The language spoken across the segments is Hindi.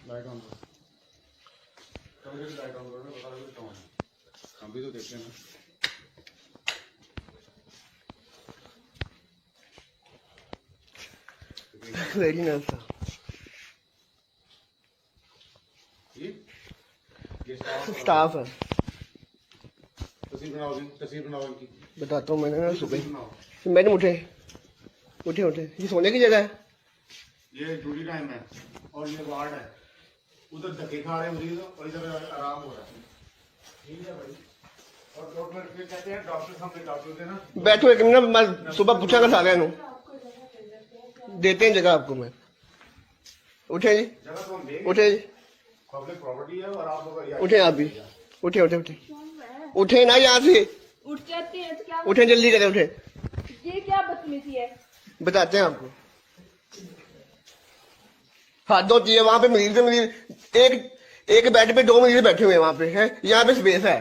लाइट ऑन करो। कमरे की लाइट ऑन करो ना, बता दो कौन है। हम भी तो देखते हैं ना। वेरी नाइस ये स्टाफ है। तस्वीर बनाओ इनकी। बताता हूँ मैंने ना तस्वीर सुबह बनाओ। मैडम उठे उठे उठे, ये सोने की जगह है। ये ड्यूटी टाइम है और ये वार्ड है। उधर धक्के खा रहे हैं मरीज और इधर आराम हो रहा है। ठीक है भाई। और डॉक्टर फिर कहते हैं डॉक्टर सामने डॉक्टर थे ना। बैठो एक मिनट, मैं सुबह पूछा कर सारे देते हैं जगह आपको। मैं उठे जी, जगह तो हम देंगे। उठे जी, पब्लिक प्रॉपर्टी है और आप लोग उठे आप भी, उठे उठे उठे उठे ना यहाँ से, उठ जाते हैं तो क्या? उठे जल्दी करें, उठे। ये क्या बदतमीजी है? बताते हैं आपको। हाथ होती है वहां पे, मरीज से मरीज एक बेड पे 2 मरीज बैठे हुए हैं वहां पे, है यहाँ पे स्पेस है।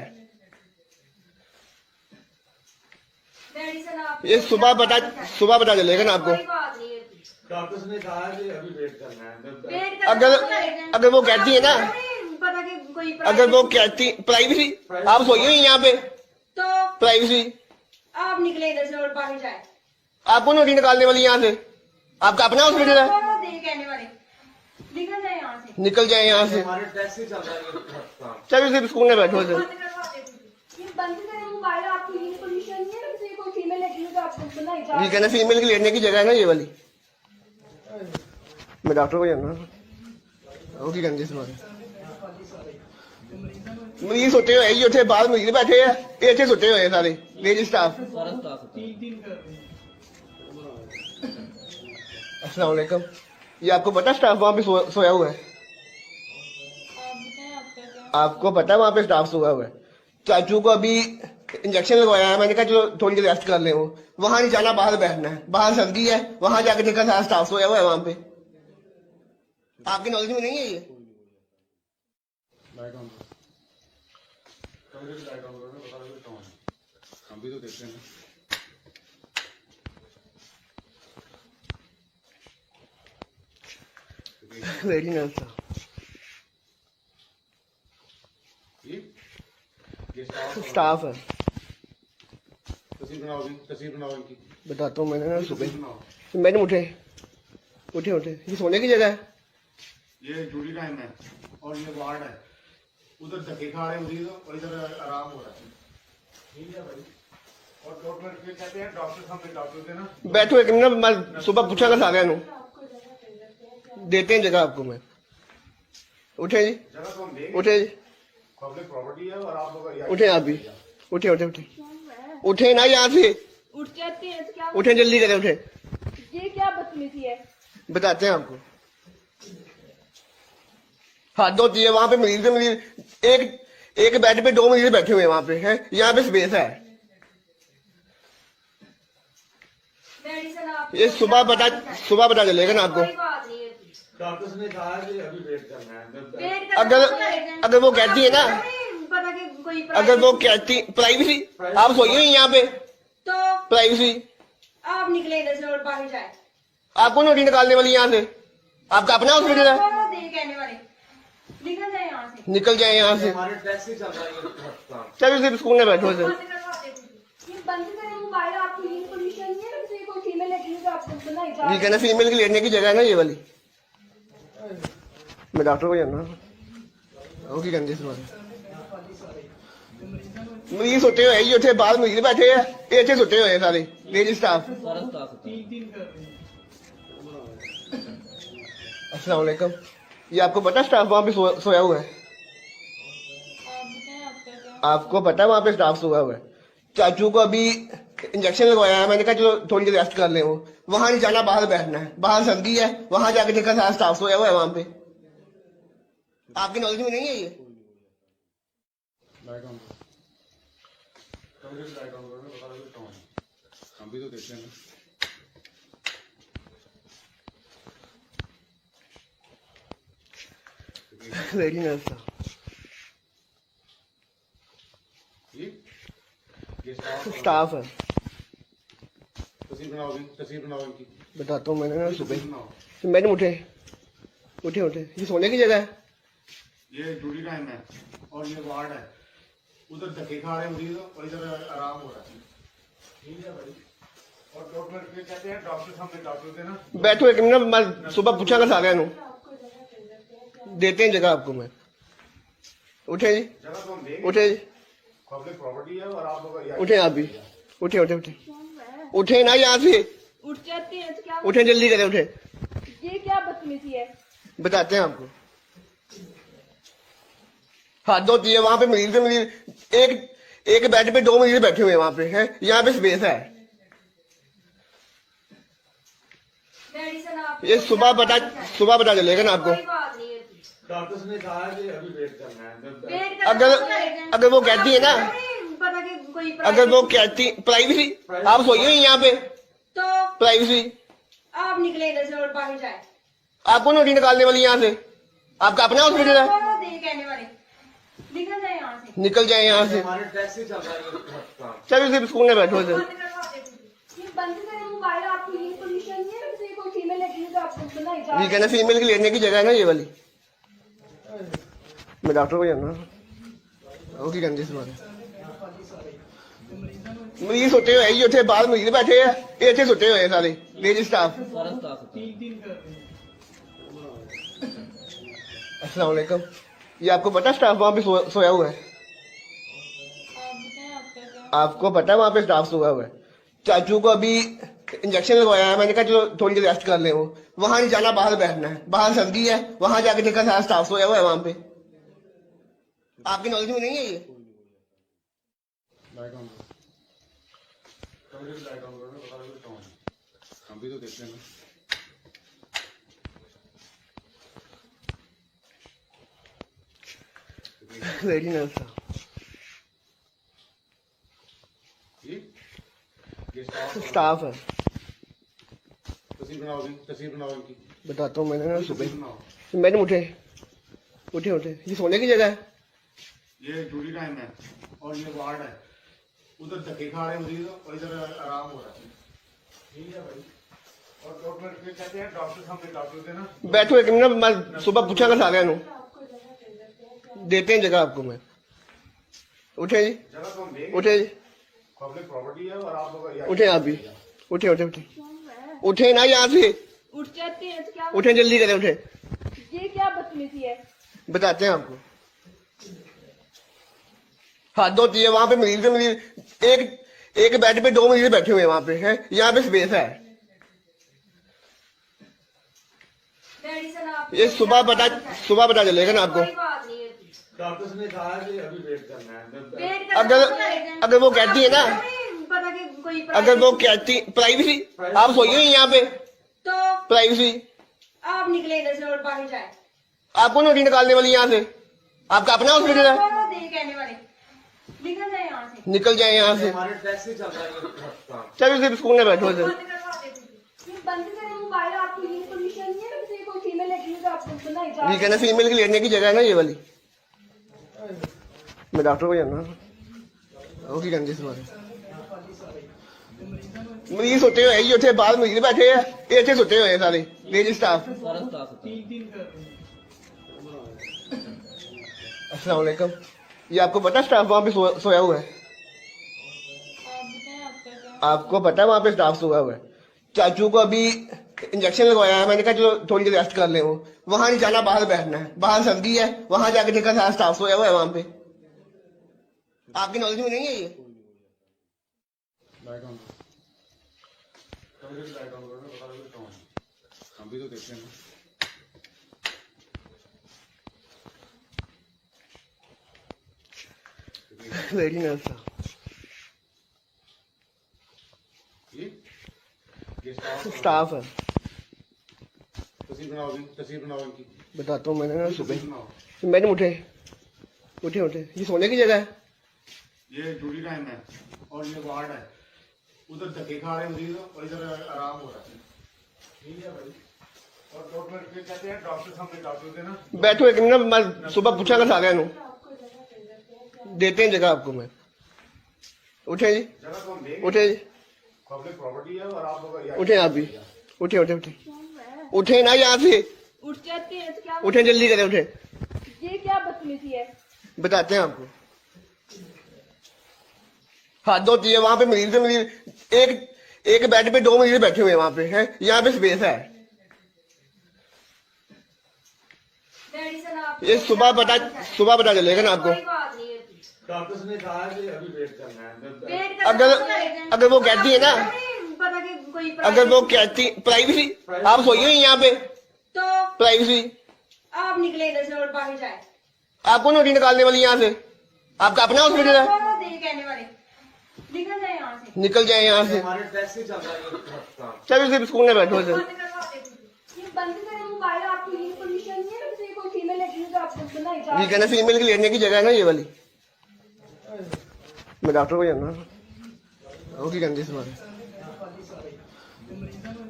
मेडिसिन आप ये सुबह पता चलेगा ना आपको। कोई बात नहीं है। डॉक्टर्स ने कहा कि अभी वेट करना है। वेट कर अगर वो कहती है ना, पता कि कोई अगर वो कहती प्राइवेसी, आप सोइए हुई यहाँ पे, तो प्राइवेसी आप निकले इधर से और बाहर जाए। आपको नोटी निकालने वाली यहाँ से, आपका अपना हॉस्पिटल है। कौन होते हैं कहने वाले? निकल जाए यहाँ से। निकल जाए यहाँ से, हमारे टैक्सी चल रहा है। चलो सिर्फ स्कूल में बैठो सर। बंद करवा देते। ये बंद करें मोबाइल, आपकी ये पोजीशन नहीं है। किसी कोई फीमेल लगी हो तो आपको बनाई जा। ये कहना फीमेल की लेटने की जगह है ना ये वाली। मैं डॉक्टर को जाना वो की कहते मरीज सोते हुए ये उठे, बाहर मरीज बैठे हैं, ये अच्छे सोते हुए सारे लेडी स्टाफ। अस्सलाम वालेकुम। ये आपको पता स्टाफ वहाँ पे सोया हुआ है? आपको पता है वहाँ पे स्टाफ सोया हुआ है? चाचू को अभी इंजेक्शन लगवाया है, मैंने कहा चलो थोड़ी देर रेस्ट कर ले। वो वहां नहीं जाना, बाहर बैठना है, बाहर सर्दी है, वहां जाके देखा सारा स्टाफ सोया हुआ है वहां पे। आपकी नॉलेज में नहीं है ये? लाइट ऑन करो। कमरे की लाइट ऑन करो ना, बता दो कौन है। हम भी तो देखते हैं ना। वेरी नाइस ये स्टाफ है। तस्वीर बनाओ इनकी। बताता हूँ मैंने ना तस्वीर सुबह बनाओ। मैडम उठे उठे उठे, ये सोने की जगह है। ये ड्यूटी टाइम है और ये वार्ड है। उधर धक्के खा रहे हैं मरीज और इधर आराम हो रहा है। ठीक है भाई। और डॉक्टर फिर कहते हैं डॉक्टर सामने डॉक्टर थे ना। बैठो एक मिनट, मैं सुबह पूछा कर सारे देते हैं जगह आपको। मैं उठे जी, जगह तो हम देंगे। उठे जी, पब्लिक प्रॉपर्टी है और आप लोग उठे आप भी, उठे उठे उठे उठे ना यहाँ से, उठ जाते हैं तो क्या? उठे जल्दी करें, उठे। ये क्या बदतमीजी है? बताते हैं आपको। हाथ होती है वहां पे मरीज से मरीज एक बेड पे 2 मरीज बैठे हुए हैं वहां पे, है यहाँ पे स्पेस है। मेडिसिन आप ये सुबह पता चलेगा ना आपको। कोई बात नहीं है। डॉक्टर्स ने कहा कि अभी वेट करना है। वेट कर अगर वो कहती है ना, पता कि कोई अगर वो कहती प्राइवेसी, आप सोइए हुई यहाँ पे, तो प्राइवेसी आप निकले इधर से और बाहर जाए। आपको नोटी निकालने वाली यहाँ से, आपका अपना हॉस्पिटल है। कौन होते हैं कहने वाले? निकल जाए यहाँ से। निकल जाए यहाँ से, हमारे टैक्सी चल रहा है। चलो सिर्फ स्कूल में बैठो सर। बंद करवा देते। ये बंद करें मोबाइल, आपकी ये पोजीशन नहीं है। किसी कोई फीमेल लगी हो तो आपको बनाई जा। ये कहना फीमेल की लेटने की जगह है ना ये वाली। मैं डॉक्टर को जाना वो की कहते मरीज सोते हुए ये उठे, बाहर मरीज बैठे हैं, ये अच्छे सोते हुए सारे लेडी स्टाफ। अस्सलाम वालेकुम। ये आपको पता स्टाफ वहाँ पे सोया हुआ है? आपको पता है वहाँ पे स्टाफ सोया हुआ है? चाचू को अभी इंजेक्शन लगवाया है, मैंने कहा चलो थोड़ी देर रेस्ट कर ले। वो वहां नहीं जाना, बाहर बैठना है, बाहर सर्दी है, वहां जाके देखा सारा स्टाफ सोया हुआ है वहां पे। आपकी नॉलेज में नहीं है ये? लाइट ऑन करो। कमरे की लाइट ऑन करो ना, बता दो कौन है। हम भी तो देखते हैं ना। वेरी नाइस ये स्टाफ है। तस्वीर बनाओ इनकी। बताता हूँ मैंने ना तस्वीर सुबह बनाओ। मैडम उठे उठे उठे, ये सोने की जगह है। ये ड्यूटी टाइम है और ये वार्ड है। उधर धक्के खा रहे मरीज और इधर आराम हो रहा है। ठीक है भाई। और डॉक्टर फिर कहते हैं डॉक्टर सामने डॉक्टर देना। बैठो एक मिनट, मैं सुबह पूछा कर सारे देते हैं जगह आपको मैं। उठे जी, जगह तो हम देंगे। उठे जी, पब्लिक प्रॉपर्टी है और आप लोग उठे आप भी, उठे उठे उठे उठे ना यहाँ से, उठ जाते हैं तो क्या उठे जल्दी करें, उठे। ये क्या बदतमीजी है? बताते हैं आपको। हाथ होती है वहां पे, मरीज एक बेड पे 2 मरीज बैठे हुए हैं वहां पे, है यहाँ पे स्पेस है। मेडिसिन आप ये सुबह पता चलेगा ना आपको। कोई बात नहीं है। डॉक्टर्स ने कहा है कि अभी वेट करना है। वेट करना अगर वो कहती है ना, पता कि कोई अगर वो कहती प्राइवेसी, आप सोइए ही यहाँ पे, तो प्राइवेसी आप निकले इधर से और बाहर जाए। आपको नोटिस निकालने वाली यहाँ से, आपका अपना हॉस्पिटल है, कौन होते हैं कहने वाले? निकल जाए यहाँ से। निकल जाए यहाँ से। हमारे टैक्सी चल रहा है। चलो सिर्फ स्कूल में बैठो इधर। बंद करवा देते। ये बंद करें मोबाइल, आपकी ये पोजीशन नहीं है किसी कोई फीमेल लगी है तो आपको बनाई जा ये कहना फीमेल की लेने की जगह है ना ये वाली। मैं डॉक्टर को जाना, वो की कहते इस बारे मरीज सोते हुए ये उठे, बाहर मरीज बैठे हैं, ये इतने सोते हुए सारे लेडी स्टाफ। अस्सलाम वालेकुम। ये आपको पता स्टाफ वहाँ पे सोया हुआ है? आपको पता है वहाँ पे स्टाफ सोया हुआ है? चाचू को अभी इंजेक्शन लगवाया है, मैंने कहा चलो थोड़ी देर रेस्ट कर ले। वो वहां नहीं जाना, बाहर बैठना है, बाहर सर्दी है, वहां जाके देखा सारा स्टाफ सोया हुआ है वहां पे। आपकी नॉलेज में नहीं है ये? हम भी तो देखते हैं। Very nice. ये स्टाफ है, तस्वीर बनाओ इनकी। बताता हूँ मैंने ना तस्वीर सुबह। बनाओ। मैडम उठे उठे उठे, ये सोने की जगह है। ये ड्यूटी टाइम है और ये वार्ड है। उधर धक्के खा रहे मरीज और इधर आराम हो रहा है। ठीक है भाई। और डॉक्टर फिर कहते हैं डॉक्टर सामने डॉक्टर देना। बैठो एक मिनट, मैं सुबह पूछा कर सारे देते हैं जगह आपको मैं। उठे जी, जगह तो हम देंगे। उठे जी, पब्लिक प्रॉपर्टी है और आप लोग उठे आप भी, उठे उठे उठे उठे ना यहाँ से, उठ जाते हैं तो क्या उठे जल्दी करें, उठे। ये क्या बदतमीजी है? बताते हैं आपको। हाथ होती है वहां पे मरीज एक बेड पे 2 मरीज बैठे हुए हैं वहां पे, है यहाँ पे स्पेस है। मेडिसिन आप ये सुबह पता चलेगा ना आपको। कोई बात नहीं है। डॉक्टर्स ने कहा है कि अभी वेट करना है। वेट करना अगर वो कहती है ना, पता कि कोई अगर वो कहती प्राइवेसी, आप सोइए ही यहाँ पे, तो प्राइवेसी आप निकले इधर से और बाहर जाए। आपको नोटिस निकालने वाली यहाँ से, आपका अपना हॉस्पिटल है, कौन होते हैं कहने वाले? निकल जाए यहाँ से। निकल जाए यहाँ से। हमारे टैक्सी चल रहा है। चलो सिर्फ स्कूल में बैठो इधर। बंद करवा देते। ये बंद करें मोबाइल, आपकी ये पोजीशन नहीं है किसी कोई फीमेल लगी है तो आपको बनाई जा ये कहना फीमेल की लेने की जगह है ना ये वाली। मैं डॉक्टर को जाना, वो की कहते इस बारे मरीज सोते हुए ये उठे, बाहर मरीज बैठे हैं, ये इतने सोते हुए सारे लेडी स्टाफ। अस्सलाम वालेकुम। ये आपको पता स्टाफ वहाँ पे सोया हुआ है? आपको पता है वहाँ पे स्टाफ सोया हुआ है? चाचू को अभी इंजेक्शन लगवाया है, मैंने कहा चलो थोड़ी देर रेस्ट कर ले। वो वहां नहीं जाना, बाहर बैठना है, बाहर सर्दी है, वहां जाके देखा सारा स्टाफ सोया हुआ है वहां पे। आपकी नॉलेज में नहीं है ये? हम भी तो देखते हैं। Very nice. ये स्टाफ है, तस्वीर बनाओ इनकी। बताता हूँ मैंने ना तस्वीर सुबह। बनाओ। मैडम उठे उठे, ये सोने की जगह है। ये ड्यूटी टाइम है और ये वार्ड है। उधर धक्के खा रहे मरीज और इधर आराम हो रहा है। ठीक है भाई। और डॉक्टर फिर कहते हैं डॉक्टर सामने डॉक्टर देना। बैठो एक मिनट, मैं सुबह पूछा कर सारे देते हैं जगह आपको मैं। उठे जी, जगह तो हम देंगे। उठे जी, पब्लिक प्रॉपर्टी है और आप लोग उठे आप भी, उठे उठे उठे उठे ना यहाँ से, उठ जाते हैं तो क्या उठे जल्दी करें उठे। ये क्या बदतमीजी है? बताते हैं आपको। हद होती है वहां पे, मरीज से मरीज एक बेड पे 2 मरीज बैठे हुए हैं वहां पे, है यहाँ पे स्पेस है। डैडी से ना ये सुबह पता चलेगा ना आपको। कोई बात नहीं है। डॉक्टर्स ने कहा है कि अभी वेट करना है। वेट अगर वो कहती है ना, पता कि कोई अगर वो कहती प्राइवेसी, आप सोई हुई यहाँ पे, तो प्राइवेसी आप निकले इधर से और बाहर जाए। आपको नोटी निकालने वाली यहाँ से, आपका अपना हॉस्पिटल है, कौन है कहने वाले? निकल जाए यहाँ से। निकल जाए यहाँ से। हमारे टेस्ट ही चल रहा है। चलो सिर्फ स्कूल में बैठो सर। बंद करवा देती। ये बंद करें मोबाइल, आपकी लीगल पोजीशन नहीं है। किसी कोई फीमेल लेगी तो आपको बनाई जा। ये कहना फीमेल की लेने की जगह है ना ये वाली। मैं डॉक्टर को जाना वो की कहते इस बारे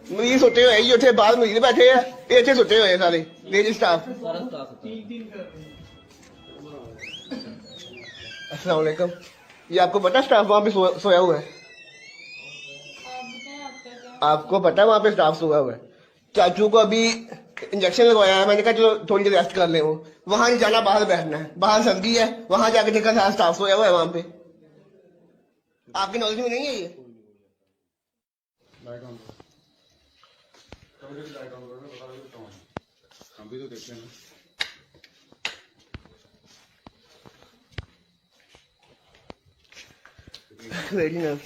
मरीज सुते हुए ही उठे, बाहर मरीज बैठे हैं, ये इतने सुते हुए हैं सारे लेडी स्टाफ। अस्सलाम वालेकुम। ये आपको पता स्टाफ वहाँ पे सोया हुआ है? आपको पता है वहाँ पे स्टाफ सोया हुआ है? चाचू को अभी इंजेक्शन लगवाया है, मैंने कहा चलो थोड़ी देर रेस्ट कर ले। वो वहां नहीं जाना, बाहर बैठना है, बाहर सर्दी है, वहां जाके देखा सारा स्टाफ सोया हुआ है वहां पे। आपकी नॉलेज में नहीं है ये? हम भी तो देखते हैं। Very nice.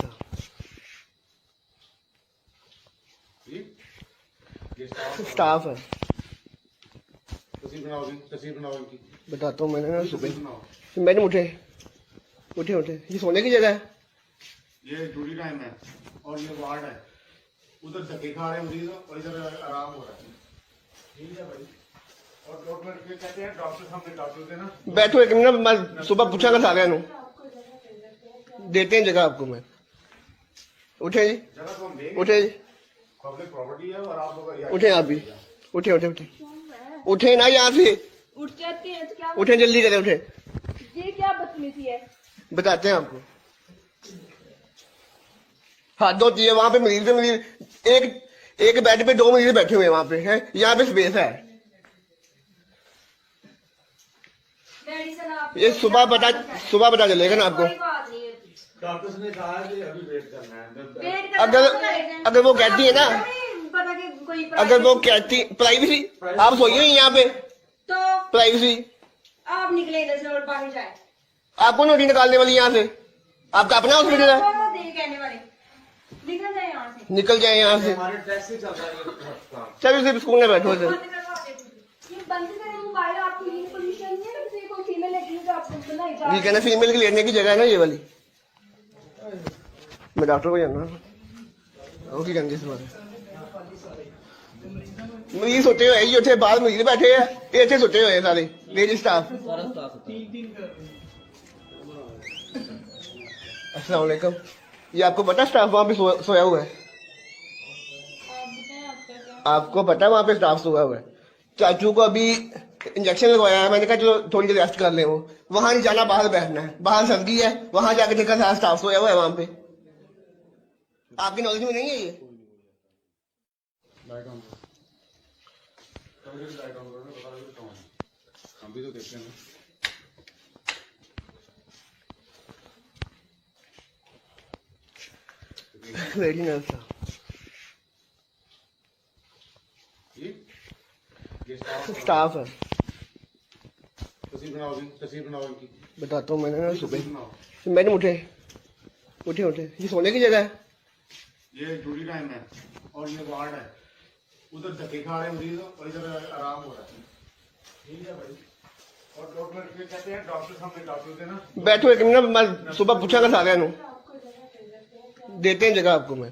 स्टाफ है, तस्वीर बनाओ इनकी। बताता हूँ। मैंने ना सुबह बनाओ। मैडम उठे उठे उठे, ये सोने की जगह है। ये ड्यूटी टाइम है और ये वार्ड है। उधर धक्के खा रहे हैं मरीज और इधर आराम हो रहा है। ठीक है भाई। और डॉक्टर फिर कहते हैं डॉक्टर सामने डॉक्टर थे ना। बैठो एक मिनट, मैं सुबह पूछा कर सारे देते हैं जगह आपको। मैं उठे जी, जगह तो हम देंगे। उठे जी, पब्लिक प्रॉपर्टी है और आप लोग उठे आप भी, उठे उठे उठे उठे ना यहाँ से। उठ जाते हैं तो क्या उठे जल्दी करें उठे। ये क्या बदतमीजी है? बताते हैं आपको। हद होती है वहां पे, मरीज से मरीज एक बेड पे 2 मरीज बैठे हुए हैं वहां पे, है यहाँ पे स्पेस है। डैडी से ना ये सुबह पता चलेगा ना आपको। कोई बात नहीं है। डॉक्टर्स ने कहा है कि अभी वेट करना है। वेट अगर वो कहती है ना, पता कि कोई अगर वो कहती प्राइवेसी, आप सोई हुई यहाँ पे, तो प्राइवेसी आप निकले इधर से और बाहर जाए। आपको नोटी निकालने वाली यहाँ से, आपका अपना हॉस्पिटल है, कौन है कहने वाले? निकल जाए यहाँ से। निकल जाए यहाँ से। हमारे टेस्ट ही चल रहा है। चलो सिर्फ स्कूल में बैठो सर। बंद करवा देती। ये बंद करें मोबाइल, आपकी लीगल पोजीशन नहीं है। किसी कोई फीमेल लेगी तो आपको बनाई जा। ये कहना फीमेल की लेने की जगह है ना ये वाली। मैं डॉक्टर को जाना वो की कहते इस बारे मरीज सुते हुए ही उठे, बाहर मरीज बैठे हैं, ये इतने सुते हुए हैं सारे लेडी स्टाफ। अस्सलाम वालेकुम। ये आपको पता स्टाफ वहाँ पे सोया हुआ है? आपको पता है वहाँ पे स्टाफ सोया हुआ है? चाचू को अभी इंजेक्शन लगवाया है, मैंने कहा चलो थोड़ी देर रेस्ट कर ले। वो वहां नहीं जाना, बाहर बैठना है, बाहर सर्दी है, वहां जाके देखा सारा स्टाफ सोया हुआ है वहां पे। आपकी नॉलेज में नहीं है ये? हम भी तो देखते हैं। Very nice. ये स्टाफ है, तस्वीर बनाओ इनकी। बताता हूँ। मैंने ना सुबह बनाओ। मैडम उठे उठे उठे, ये सोने की जगह है। ये ड्यूटी टाइम है और ये वार्ड है। उधर धक्के खा रहे हैं मरीज और इधर आराम हो रहा है। ठीक है भाई। और डॉक्टर फिर कहते हैं डॉक्टर सामने डॉक्टर थे ना। बैठो एक मिनट, मैं सुबह पूछा कर सारे देते हैं जगह आपको। मैं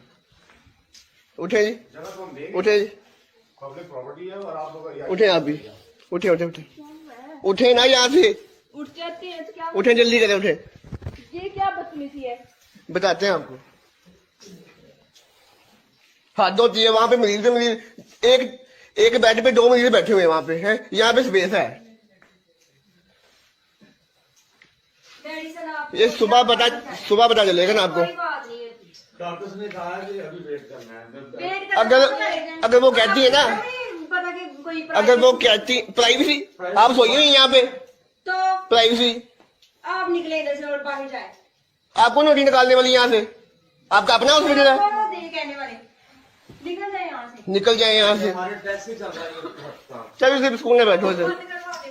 उठे जी, जगह तो हम देंगे। उठे जी, पब्लिक प्रॉपर्टी है और आप लोग उठे आप भी, उठे उठे उठे उठे ना यहाँ से। उठ जाते हैं तो क्या उठे जल्दी करें उठे। ये क्या बदतमीजी है? बताते हैं आपको। हद होती है वहां पे, मरीज से मरीज एक बेड पे 2 मरीज बैठे हुए हैं वहां पे, है यहाँ पे स्पेस है। डैडी से ना ये सुबह पता चलेगा ना आपको। कोई बात नहीं है। डॉक्टर्स ने कहा है कि अभी वेट करना है। वेट अगर वो कहती है ना, पता कि कोई अगर वो कहती प्राइवेसी, आप सोइए नहीं यहाँ पे, तो प्राइवेसी आप निकले इधर से और बाहर जाए। आपको नोटिस निकालने वाली यहाँ से, आपका अपना हॉस्पिटल है, कौन दे कहने वाले निकल जाए यहाँ से। निकल जाए यहाँ से। हमारे टैक्सी चल रहा है। चलो सिर्फ स्कूल में बैठो सर। बंद करवा दे।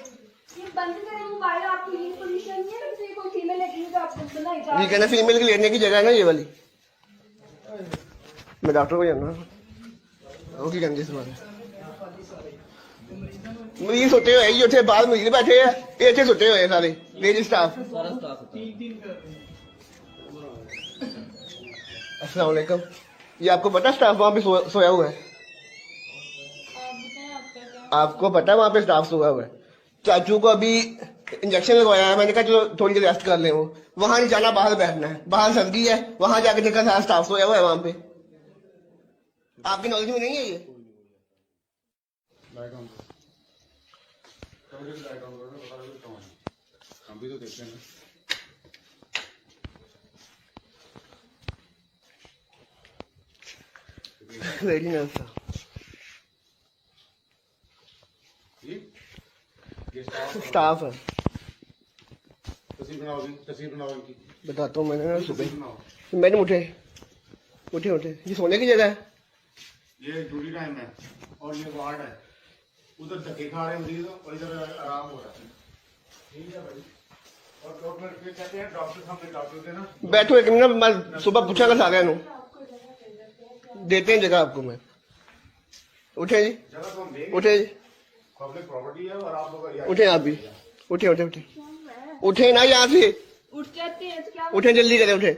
ये बंद करें मोबाइल, आपकी यही पोजीशन नहीं है किसी कोई फीमेल लेगी तो आपको बनाई जा। ये कहना फीमेल की लेने की जगह है ना ये वाली। मैं डॉक्टर को जाना वो की कहते इस बारे मरीज सोते हुए ये उठे बाहर मरीज बैठे हैं, ये इतने सोते हुए सारे लेडी स्टाफ। अस्सलाम वालेकुम। ये आपको पता स्टाफ वहाँ पे सोया हुआ है? आपको पता है वहाँ पे स्टाफ सोया हुआ है? चाचू को अभी इंजेक्शन लगवाया है, मैंने कहा चलो थोड़ी देर रेस्ट कर ले। वो वहां नहीं जाना, बाहर बैठना है, बाहर सर्दी है, वहां जाके देखा सारा स्टाफ सोया हुआ है वहां पे। आपकी नॉलेज में नहीं है ये? हम भी तो देखते हैं ना। Very nice. ये स्टाफ है, तस्वीर बनाओ इनकी। बताता हूँ मैंने ना तस्वीर सुबह। बनाओ। मैडम उठे उठे उठे, ये सोने की जगह है। ये ड्यूटी टाइम है और ये वार्ड है। उधर धक्के खा रहे हैं मरीज और इधर आराम हो रहा है। ठीक है भाई। और डॉक्टर फिर कहते हैं डॉक्टर सामने डॉक्टर थे ना। बैठो एक मिनट, मैं सुबह पूछा कर सारे देते हैं जगह आपको। मैं उठे जी, जगह तो हम देंगे। उठे जी, पब्लिक प्रॉपर्टी है और आप लोग उठे आप भी, उठे उठे उठे उठे ना यहाँ से, उठ जाते हैं तो क्या उठे जल्दी करें, उठे।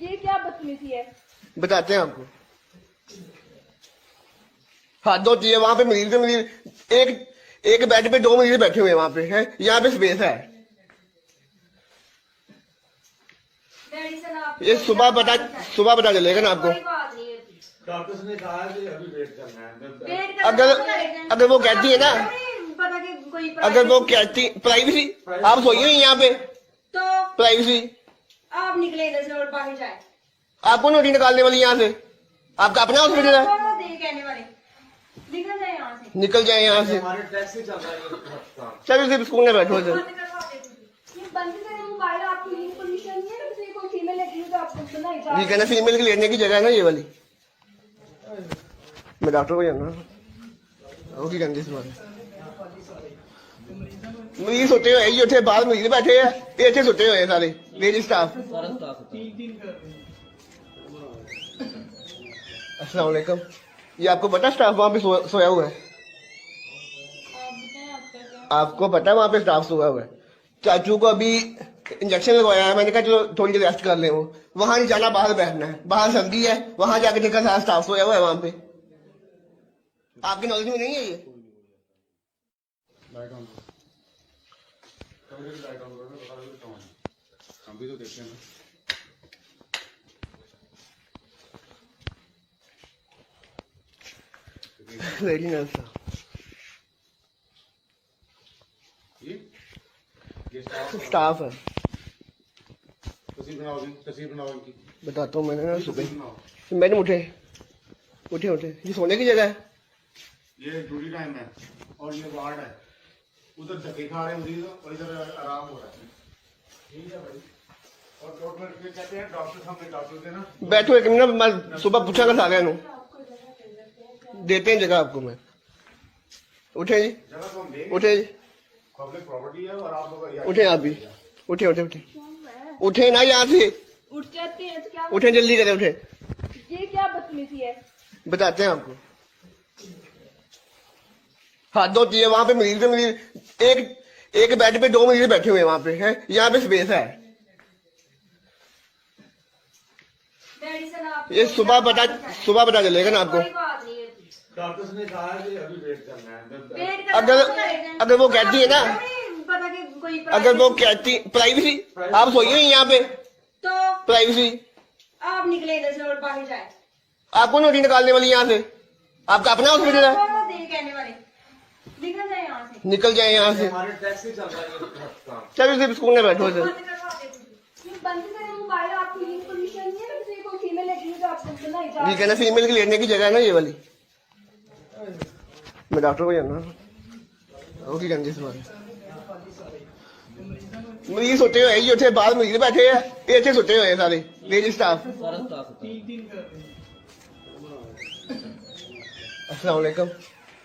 ये क्या बदतमीजी है। बताते हैं आपको। हद होती है वहां पे, मरीज एक बेड पे 2 मरीज बैठे हुए हैं वहां पे हैं, यहाँ पे स्पेस है। मेडिसिन आप ये सुबह पता चलेगा ना आपको। कोई बात नहीं है। डॉक्टर्स ने कहा है कि अभी वेट करना है। वेट करना अगर वो कहती है ना, पता कि कोई अगर वो कहती प्राइवेसी, आप सोइए नहीं यहाँ पे, तो प्राइवेसी आप निकले इधर से और बाहर जाए। आपको नोटिस निकालने वाली यहाँ से, आपका अपना हॉस्पिटल है, कौन दे कहने वाले निकल जाए यहाँ से। निकल जाए यहाँ से। हमारे टैक्सी चल रहा है। चलो सिर्फ स्कूल में बैठो सर। बंद करवा दे। ये बंद करें मोबाइल, आपकी यही पोजीशन नहीं है किसी कोई फीमेल लेगी तो आपको बनाई जा। ये कहना फीमेल की लेने की जगह है ना ये वाली। मैं डॉक्टर को जाना वो की कहते इस बारे मरीज सोते हुए ये उठे बाहर मरीज बैठे हैं, ये इतने सोते हुए सारे लेडी स्टाफ। अस्सलाम वालेकुम। ये आपको पता स्टाफ वहाँ पे सोया हुआ है? आपको पता है वहाँ पे स्टाफ सोया हुआ है? चाचू को अभी इंजेक्शन लगवाया है, मैंने कहा चलो थोड़ी देर रेस्ट कर ले। वो वहां नहीं जाना, बाहर बैठना है, बाहर सर्दी है, वहां जाके देखा सारा स्टाफ सोया हुआ है वहां पे। आपकी नॉलेज में नहीं है ये? हम भी तो देखते हैं ना। Very nice. ये स्टाफ है, तस्वीर बनाओ इनकी। बताता हूँ मैंने ना तस्वीर सुबह। बनाओ। मैडम उठे उठे उठे, ये सोने की जगह है। ये ड्यूटी टाइम है और ये वार्ड है। उधर धक्के खा रहे हैं मरीज और इधर आराम हो रहा है। ठीक है भाई। और डॉक्टर फिर कहते हैं डॉक्टर सामने डॉक्टर थे ना। बैठो एक मिनट, मैं सुबह पूछा कर सारे देते हैं जगह आपको। मैं उठे जी, जगह तो हम देंगे। उठे जी, पब्लिक प्रॉपर्टी है और आप लोग उठे आप भी, उठे उठे उठे उठे ना यहाँ से, उठ जाते हैं तो क्या उठे जल्दी करें, उठे। ये क्या बदतमीजी है। बताते हैं आपको। हद होती है वहां पे, मरीज एक बेड पे 2 मरीज बैठे हुए हैं वहां पे हैं, यहाँ पे स्पेस है। मेडिसिन आप ये सुबह पता चलेगा ना आपको। कोई बात नहीं है। डॉक्टर्स ने कहा है कि अभी वेट करना है। वेट करना अगर वो कहती है ना, पता कि कोई अगर वो कहती प्राइवेसी, आप सोइए नहीं यहाँ पे, तो प्राइवेसी आप निकले इधर से और बाहर जाए। आपको नोटिस निकालने वाली यहाँ से, आपका अपना हॉस्पिटल है, कौन दे कहने वाले निकल जाए यहाँ से। निकल जाए यहाँ से। हमारे टैक्सी चल रहा है। चलो सिर्फ स्कूल में बैठो सर। बंद करवा दे। ये बंद करें मोबाइल, आपकी यही पोजीशन नहीं है किसी कोई फीमेल लेगी तो आपको बनाई जा। ये कहना फीमेल की लेने की जगह है ना ये वाली। मैं डॉक्टर को जाना ਉਹ ਕੀ ਕਹਿੰਦੇ ਇਸ ਬਾਰੇ ਮਰੀਜ਼ ਸੁੱਤੇ ਹੋਏ ਜੀ ਉੱਥੇ ਬਾਹਰ ਮਰੀਜ਼ ਬੈਠੇ ਆ ਇਹ ਇੱਥੇ ਸੁੱਤੇ ਹੋਏ ਸਾਰੇ ਲੇਡੀ ਸਟਾਫ अस्सलाम वालेकुम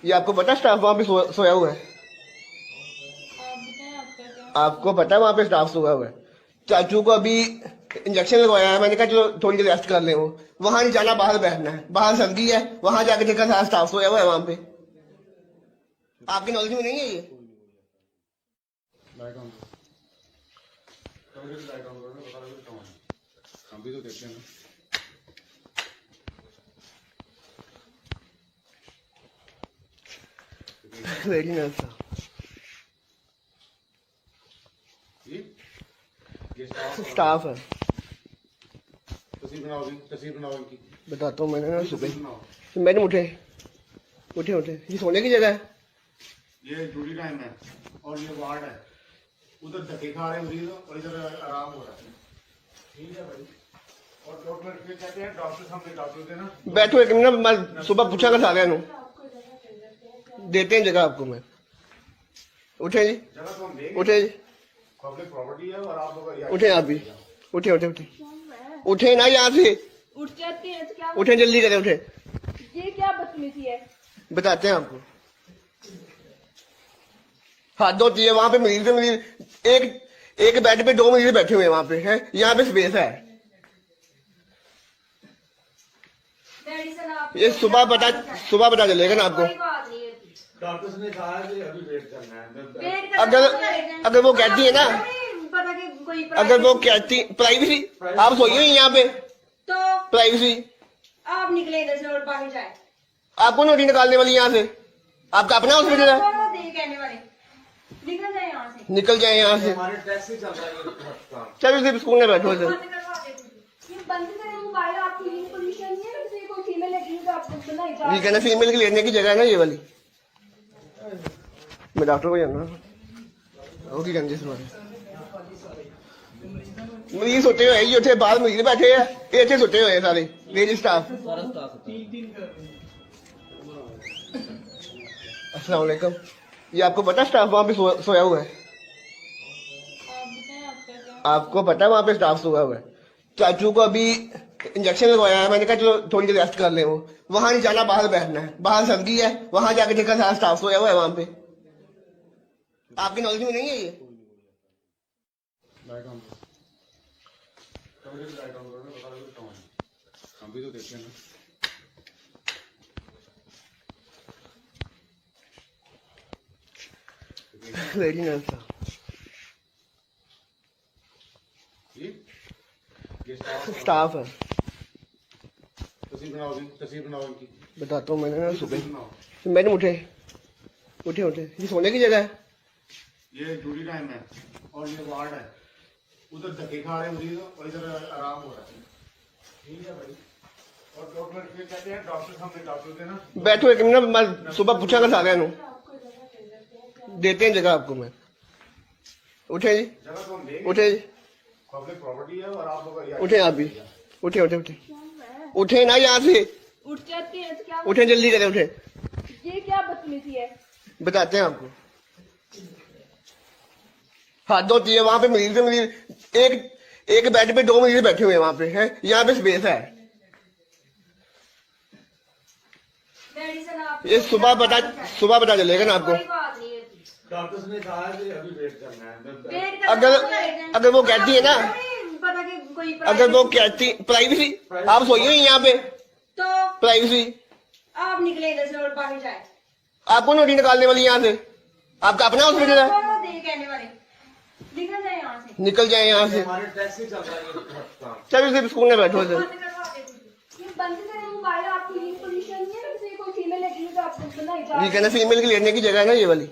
ये आपको पता स्टाफ वहाँ पे सोया हुआ है आपको पता है वहाँ पे स्टाफ सोया हुआ है चाचू को अभी इंजेक्शन लगवाया है मैंने कहा चलो थोड़ी देर रेस्ट कर ले वो वहां नहीं जाना बाहर बैठना है बाहर सर्दी है वहां जाके देखा सारा स्टाफ सोया हुआ है वहां पे आपकी नॉलेज में नहीं है ये लाइट ऑन कमरे की लाइट ऑन करो ना बता रहे कौन है हम भी तो देखते हैं ना वेरी नाइस ये स्टाफ है तस्वीर बनाओ इनकी बताता हूँ मैंने ना सुबह तस्वीर बनाओ मैडम उठे उठे उठे ये सोने की जगह है ये ड्यूटी टाइम है और ये वार्ड है उधर धक्के खा रहे हैं मरीज और इधर आराम हो रहा है ठीक है भाई और डॉक्टर फिर कहते हैं डॉक्टर सामने डॉक्टर देना बैठो एक मिनट मैं सुबह पूछा कर सारे नु देते हैं जगह आपको मैं उठे जी जगह तो हम देंगे उठे जी पब्लिक प्रॉपर्टी है और आप लोग उठे आप भी उठे उठे उठे उठे ना यहाँ से उठ जाते हैं तो क्या उठे जल्दी करें उठे ये क्या बदतमीजी है बताते हैं आपको हद होती है वहां पे मरीज एक बेड पे 2 मरीज बैठे हुए हैं वहां पे है यहाँ पे स्पेस है मेडिसिन आप ये सुबह पता चलेगा ना आपको कोई बात नहीं है डॉक्टर्स ने कहा है कि अभी वेट करना है वेट अगर वो कहती है ना पता कि कोई अगर वो कहती प्राइवेसी आप सोइए ही यहाँ पे तो प्राइवेसी आप निकले इधर से और बाहर जाए आपको नोटिस निकालने वाली यहाँ से आपका अपना हॉस्पिटल है कहने वाले निकल जाए यहाँ से निकल जाए यहाँ से हमारे टेस्ट से चल रहा है ये काम चलो सिर्फ स्कूल में बैठो सर बंद करवा देते ये बंद करें मोबाइल आपकी लीन पोजीशन नहीं है किसी कोई फीमेल लगी तो आपको सुना ये कहना फीमेल की लेने की जगह है ना ये वाली मैं डॉक्टर को जाना वो की कहते इस बारे मरीज सुते हुए जी ਉੱਥੇ ਬਾਹਰ ਮਰੀਜ਼ ਬੈਠੇ ਆ ਇਹ ਇੱਥੇ ਸੁੱਤੇ ਹੋਏ ਸਾਰੇ ਲੇਡੀ ਸਟਾਫ अस्सलाम वालेकुम ये आपको पता स्टाफ वहाँ पे सोया हुआ है आपको पता है वहाँ पे स्टाफ सोया हुआ है चाचू को अभी इंजेक्शन लगवाया है मैंने कहा चलो थोड़ी देर रेस्ट कर ले वो वहां नहीं जाना बाहर बैठना है बाहर सर्दी है वहां जाके देखा सारा स्टाफ सोया हुआ है वहां पे आपकी नॉलेज में नहीं है ये लाइट ऑन कमरे की लाइट ऑन करो ना बता रहे कौन है हम भी तो देखते हैं ना वेरी नाइस ये स्टाफ है तस्वीर बनाओ इनकी बताता हूँ मैंने ना सुबह तस्वीर बनाओ मैडम उठे उठे उठे ये सोने की जगह है ये ड्यूटी टाइम है और ये वार्ड है उधर धक्के खा रहे हैं मरीज और इधर आराम हो रहा है ठीक है भाई और डॉक्टर फिर कहते हैं डॉक्टर सामने डॉक्टर देना बैठो एक मिनट मैं सुबह पूछा कर सारे नु देते हैं जगह आपको मैं उठे जी जगह तो हम देंगे उठे जी पब्लिक प्रॉपर्टी है और आप लोग उठे आप भी उठे उठे उठे उठे ना यहाँ से उठ जाते हैं तो क्या उठे जल्दी करें उठे ये क्या बदतमीजी है बताते हैं आपको हद होती है वहां पे मरीज एक बेड पे 2 मरीज बैठे हुए हैं वहां पे है यहाँ पे स्पेस है मेडिसिन आप ये सुबह पता चलेगा ना आपको कोई बात नहीं है डॉक्टर्स ने कहा है कि अभी वेट करना है वेट अगर वो कहती है ना पता कि कोई अगर वो कहती प्राइवेसी आप सोइए ही यहाँ पे तो प्राइवेसी आप निकले इधर से और बाहर जाए आपको नोटिस निकालने वाली यहाँ से आपका अपना हॉस्पिटल है कहने वाले निकल जाए यहाँ से निकल जाए यहाँ से हमारे टेस्ट से चल रहा है ये काम चलो सिर्फ स्कूल में बैठो सर बंद करवा देते ये बंद करें मोबाइल आपकी लीन पोजीशन नहीं है किसी कोई फीमेल लगी तो आपको सुना ये कहना फीमेल की लेने की जगह है ना ये वाली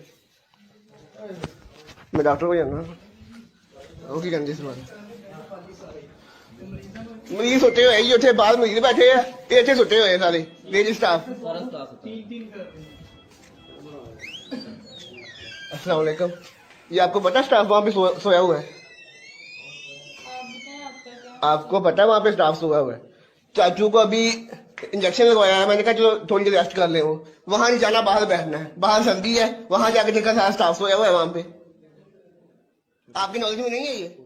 मैं डॉक्टर को जाना वो की कहते इस बारे मरीज सुते हुए जी ਉੱਥੇ ਬਾਹਰ ਮਰੀਜ਼ ਬੈਠੇ ਆ ਇਹ ਇੱਥੇ ਸੁੱਤੇ ਹੋਏ ਸਾਰੇ ਲੇਡੀ ਸਟਾਫ अस्सलाम वालेकुम ये आपको पता स्टाफ वहाँ पे सोया हुआ है आपको पता है वहाँ पे स्टाफ सोया हुआ है चाचू को अभी इंजेक्शन लगवाया है, मैंने कहा चलो थोड़ी देर रेस्ट कर ले। वो वहां नहीं जाना, बाहर बैठना है, बाहर सर्दी है, वहां जाके देखा सारा स्टाफ सोया हुआ है वहां पे। आपकी नॉलेज में नहीं है ये?